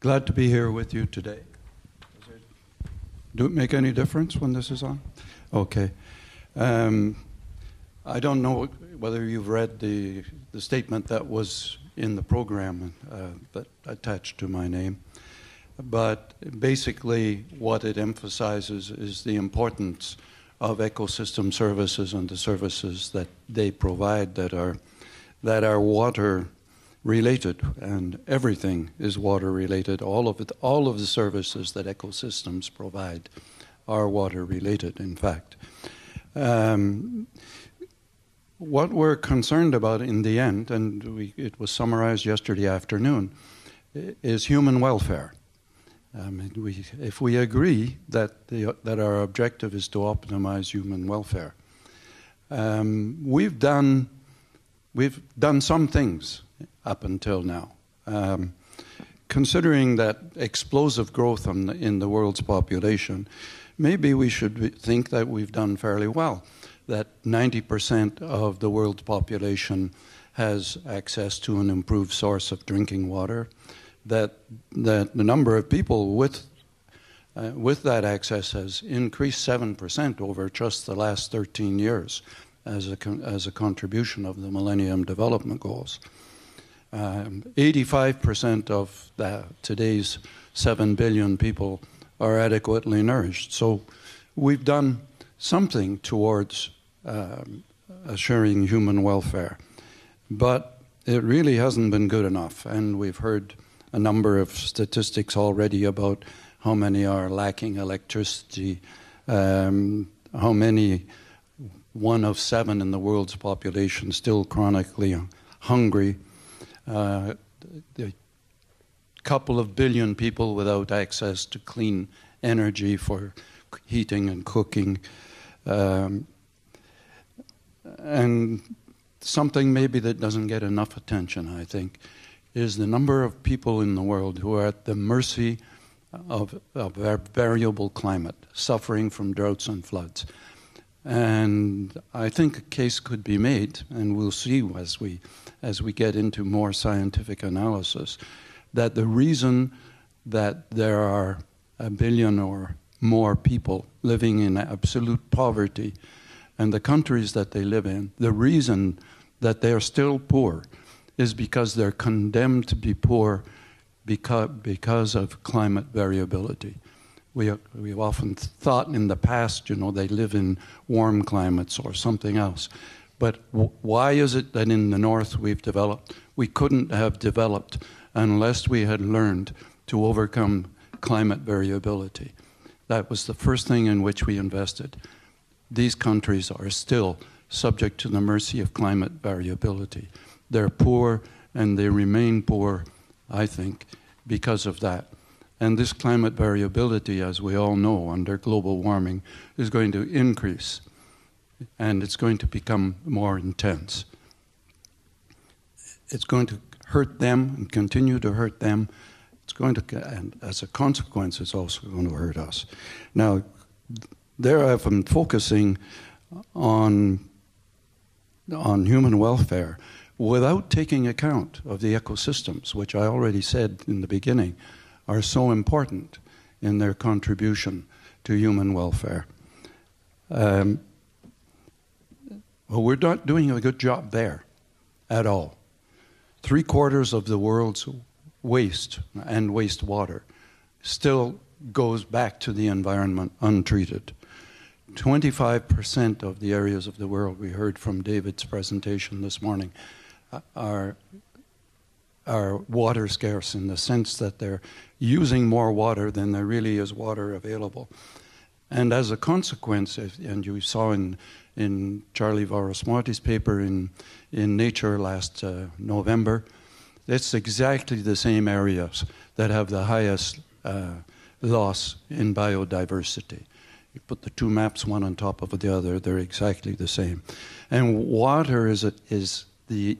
Glad to be here with you today. Do it make any difference when this is on? Okay. I don't know whether you've read the statement that was in the program that attached to my name, but basically what it emphasizes is the importance of ecosystem services and the services that they provide that are water related, and everything is water related. All of the services that ecosystems provide are water related, in fact. What we're concerned about in the end, and it was summarized yesterday afternoon, is human welfare. If we agree that our objective is to optimize human welfare, we've done some things up until now. Considering that explosive growth in the world's population, maybe we should think that we've done fairly well, that 90% of the world's population has access to an improved source of drinking water, that the number of people with that access has increased 7% over just the last 13 years as a contribution of the Millennium Development Goals. 85% of today's 7 billion people are adequately nourished. So we've done something towards assuring human welfare, but it really hasn't been good enough. And we've heard a number of statistics already about how many are lacking electricity, how many, 1 of 7 in the world's population still chronically hungry, a couple of billion people without access to clean energy for heating and cooking, and something maybe that doesn't get enough attention, I think, is the number of people in the world who are at the mercy of variable climate, suffering from droughts and floods. And I think a case could be made, and we'll see as we get into more scientific analysis, that the reason that there are 1 billion or more people living in absolute poverty and the countries that they live in, the reason that they are still poor is because they're condemned to be poor because of climate variability. We've often thought in the past, they live in warm climates or something else. But why is it that in the north we couldn't have developed unless we had learned to overcome climate variability? That was the first thing in which we invested. These countries are still subject to the mercy of climate variability. They're poor, and they remain poor, I think, because of that. And this climate variability, as we all know, under global warming, is going to increase, and it's going to become more intense. It's going to hurt them and continue to hurt them. And as a consequence, it's also going to hurt us. Now, there I've been focusing on human welfare without taking account of the ecosystems, which I already said in the beginning are so important in their contribution to human welfare. Well, we're not doing a good job there at all. 3/4 of the world's waste and wastewater still goes back to the environment untreated. 25% of the areas of the world, we heard from David's presentation this morning, are water scarce in the sense that they're using more water than there really is water available. And as a consequence, and you saw in Charlie Varosmati's paper in Nature last November, it's exactly the same areas that have the highest loss in biodiversity. You put the two maps one on top of the other, they're exactly the same. And water is the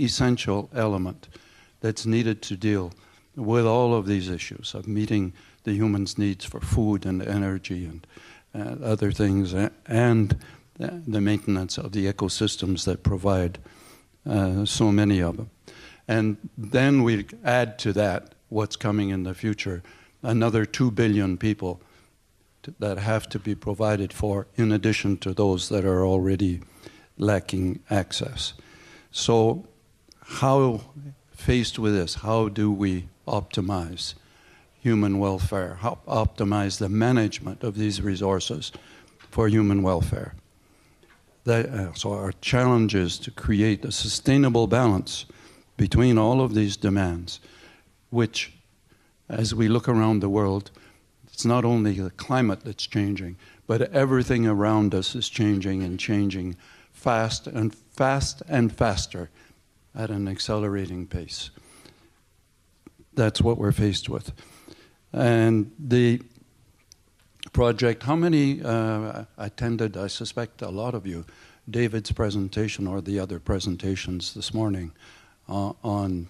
essential element that's needed to deal with all of these issues of meeting the human's needs for food and energy and other things, and the maintenance of the ecosystems that provide so many of them. And then we add to that what's coming in the future. Another 2 billion people that have to be provided for, in addition to those that are already lacking access. So how, faced with this, how do we optimize human welfare? How optimize the management of these resources for human welfare? So our challenge is to create a sustainable balance between all of these demands, which, as we look around the world, it's not only the climate that's changing, but everything around us is changing and changing fast and faster at an accelerating pace. That's what we're faced with. And the project, how many attended, I suspect a lot of you, David's presentation or the other presentations this morning on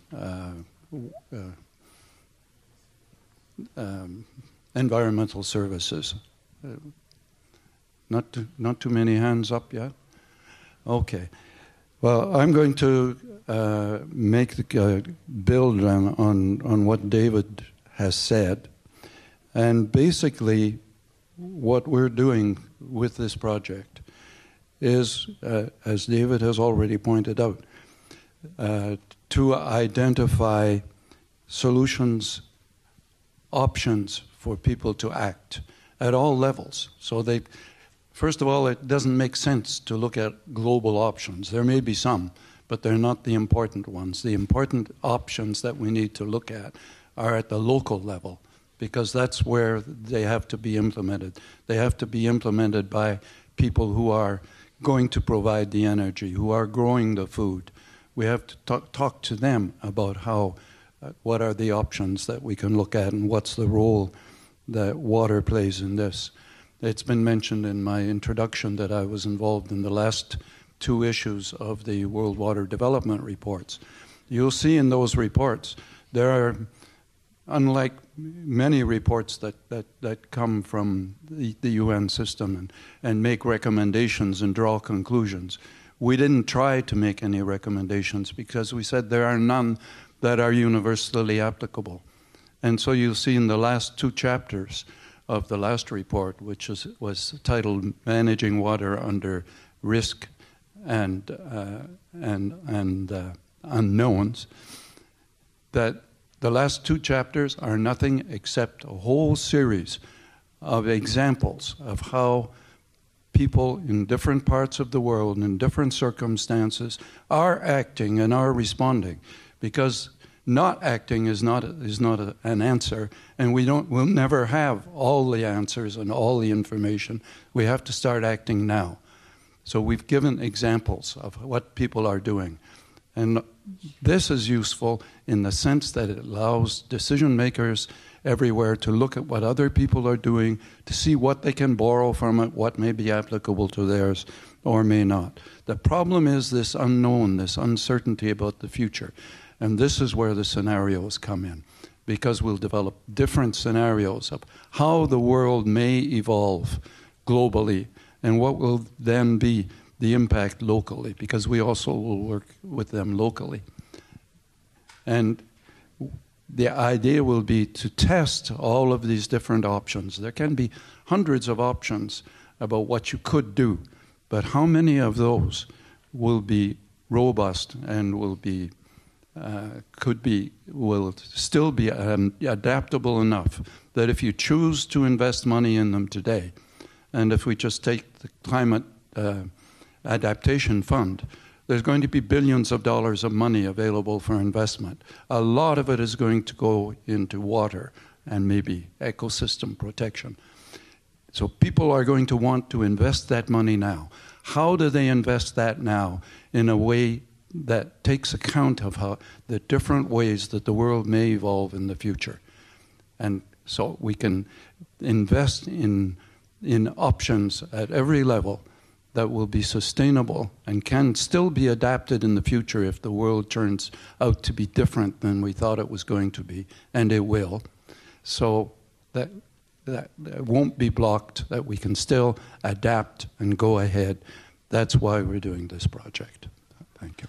environmental services? Not too many hands up yet? Okay. Well, I'm going to build on what David has said. And basically, what we're doing with this project is, as David has already pointed out, to identify solutions, options for people to act at all levels. So first of all, it doesn't make sense to look at global options. There may be some, but they're not the important ones. The important options that we need to look at are at the local level, because that's where they have to be implemented. They have to be implemented by people who are going to provide the energy, who are growing the food. We have to talk to them about what are the options that we can look at and what's the role that water plays in this. It's been mentioned in my introduction that I was involved in the last 2 issues of the World Water Development Reports. You'll see in those reports, there are, unlike many reports that come from the UN system and make recommendations and draw conclusions, we didn't try to make any recommendations because we said there are none that are universally applicable. And so you'll see in the last 2 chapters of the last report, which was titled Managing Water Under Risk and Unknowns, that the last 2 chapters are nothing except a whole series of examples of how people in different parts of the world, in different circumstances, are acting and are responding. Because not acting is not an answer, and we'll never have all the answers and all the information. We have to start acting now. So we've given examples of what people are doing. And this is useful in the sense that it allows decision makers everywhere to look at what other people are doing, to see what they can borrow from it, what may be applicable to theirs or may not. The problem is this unknown, this uncertainty about the future. And this is where the scenarios come in, because we'll develop different scenarios of how the world may evolve globally and what will then be the impact locally, because we also will work with them locally. And the idea will be to test all of these different options. There can be hundreds of options about what you could do, but how many of those will be robust and will still be adaptable enough that if you choose to invest money in them today, and if we just take the climate adaptation fund, there's going to be billions of dollars of money available for investment. A lot of it is going to go into water and maybe ecosystem protection. So people are going to want to invest that money now. How do they invest that now in a way that takes account of how the different ways that the world may evolve in the future? And so we can invest in options at every level that will be sustainable and can still be adapted in the future if the world turns out to be different than we thought it was going to be, and it will. So that won't be blocked, that we can still adapt and go ahead. That's why we're doing this project. Thank you.